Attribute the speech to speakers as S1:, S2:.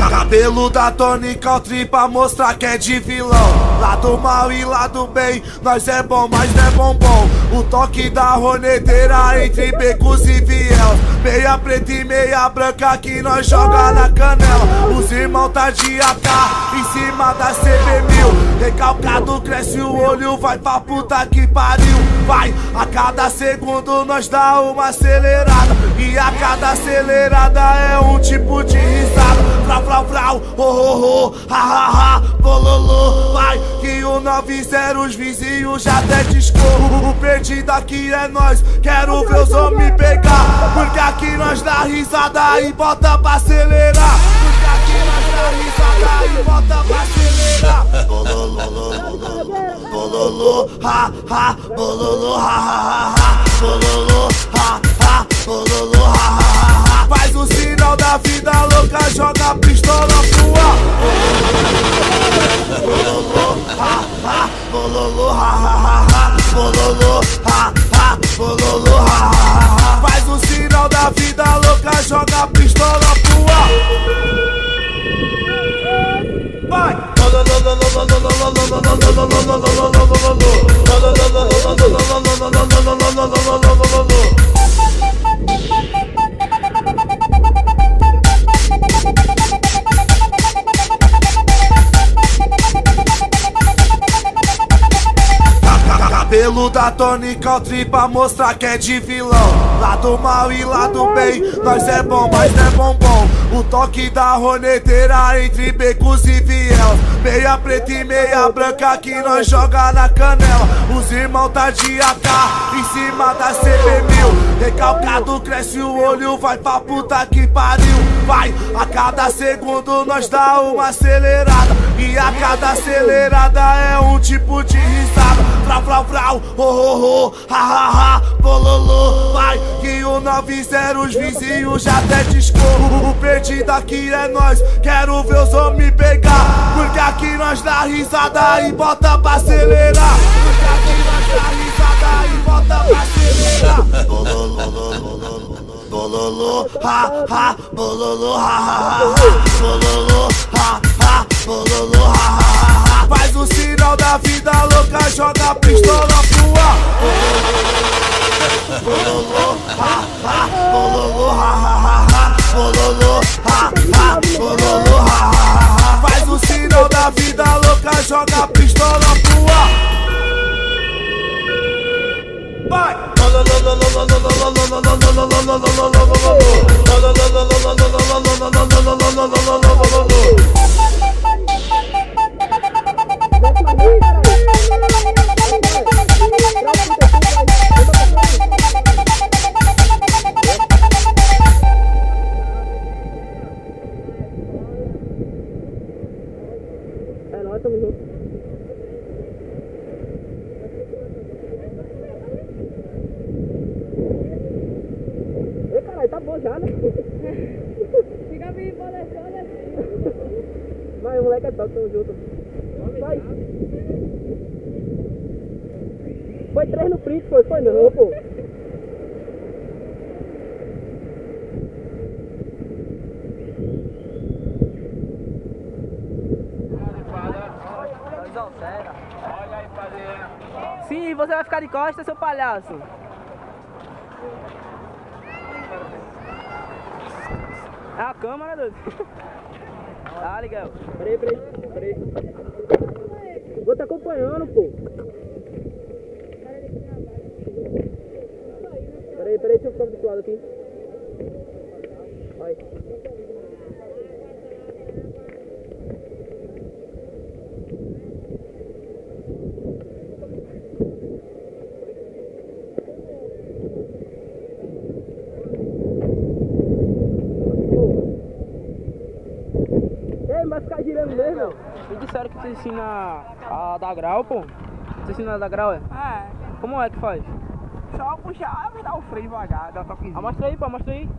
S1: Cabelo da Tony Country pra mostrar que é de vilão. Lado mal e lado bem, nós é bom, mas não é bombom. O toque da roneteira entre becos e viel. Meia preta e meia branca que nós joga na canela. Os irmãos tá de AK em cima da CB1000. Recalcado cresce o olho, vai pra puta que pariu. Vai, a cada segundo nós dá uma acelerada. E a cada acelerada é um tipo de risada. Vrau, vrau, vrau, oh, oh, oh, ha, ha, ha, bololô. Vai, que o 90 os vizinhos já até discorro. O perdido aqui é nós, quero ver os homens pegar. Porque aqui nós dá risada e bota pra acelerar. Porque aqui nós dá risada e bota pra acelerar. Bololô, bololô, ha, ha, bololô, ha, ha, ha, bololô, ha, ha, bololô, ha, ha, ha. Faz o sinal da vida louca, joga a pistola pro ar. Bololô, ha, ha, bololô, ha, ha, ha, bololô, ha, ha, bololô, ha, ha, ha. Faz o sinal da vida louca, joga a pistola pro ar. Vai! Cabelo da Tony Country pra mostrar que é de vilão. Lado mal e lado bem, nós é bom, mas não é bombom. O toque da roneteira entre becos e viel. Meia preta e meia branca que nós joga na canela. Os irmãos tá de AK em cima da CB1000. Recalcado cresce o olho, vai pra puta que pariu. Vai, a cada segundo nós dá uma acelerada. E a cada acelerada é um tipo de risada. Vrau, vrau, vrau, oh, oh, oh, ha, ha, ha, bololô. Vai, que o 90 os vizinhos já até discorro. O perdido aqui é nós, quero ver os homens pegar. Porque aqui nós dá risada e bota pra acelerar. Porque aqui nós dá risada e bota pra acelerar. Bololô, bololô, ha, ha, bololô, ha, ha, ha, bololô, ha, ha, bololô, ha, ha, ha. Faz o sinal da vida louca, joga a pistola pro ar. Bololô, ha, ha, bololô, ha, ha, ha, bololô, ha, ha, bololô, ha, ha, ha. Faz o sinal da vida louca, joga a pistola pro ar. Vai!
S2: É nóis, tamo junto. Ei, caralho, tá bom já, né?
S3: Fica me embolechando assim.
S2: Vai, o moleque é top, tamo junto. Vai. Foi 3 no print, foi não, pô. Sim, você vai ficar de costas, seu palhaço. É a câmera, doido. Ah, legal. Peraí. Vou te acompanhando, pô. Peraí, deixa eu ficar desse lado aqui. Vai. Vai ficar girando mesmo? Me disseram que tu ensina a dar grau, pô. Tu ensina a dar grau, é?
S3: É,
S2: Como é que faz?
S3: só puxar e dar o freio devagar, dar um toquezinho.
S2: Mostra aí, pô, mostra aí.